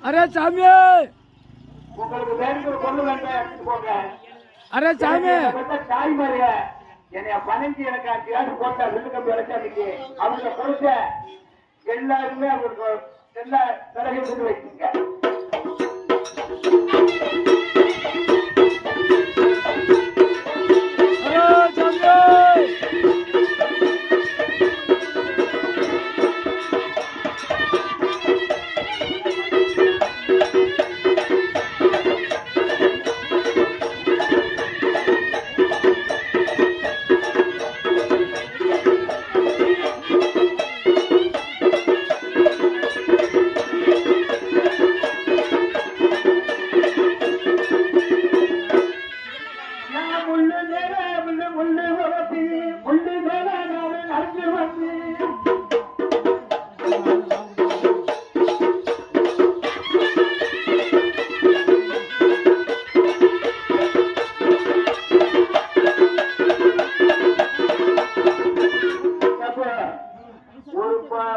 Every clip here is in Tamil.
अरे சாமி உங்களுக்கு வேண்டிய பொண்ணு வேண்டாம் எடுத்துட்டு போங்க. அரே சாமி தாய் மாதிரியா என்னைய 15 எனக்கு கேஸ் போட்டா வில்லுக்கு விளைச்சாடிக்கு அவங்க கொடுத்த எல்லாருமே அவங்களுக்கு எல்லா தலையும் கொண்டு வைக்குங்க.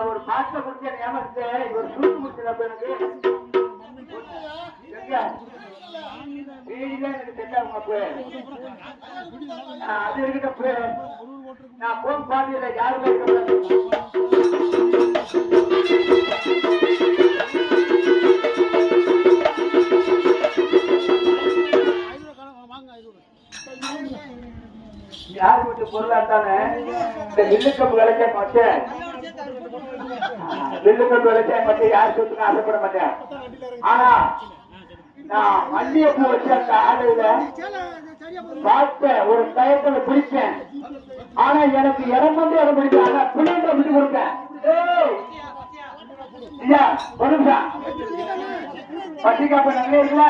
ஒரு பாட்டை குடிச்ச ஏமாத்து ஒரு சுட்டு முடிச்சல எனக்கு எனக்கு தெரியல அது இருக்கிட்ட நான் போன் பாண்டியில யாருமே யார் வீட்டு பொருளா இருந்தானே இந்த வில்லுக்கம்பு விளைச்சா மாட்டேன் வில்லுக்கம்பு விளைச்சா மட்டும் யார் சொத்துன்னு ஆசைப்பட மாட்டேன். ஆனா நான் மல்லிகைப்பூ வச்சு அந்த ஆடையில பார்த்தேன், ஒரு டயத்துல பிடிச்சேன். ஆனா எனக்கு இடம் வந்து இடம் பிடிக்கும். ஆனா பிள்ளைங்க விட்டு கொடுத்தேன். பட்டிக்காப்ப நல்ல இருக்குல்ல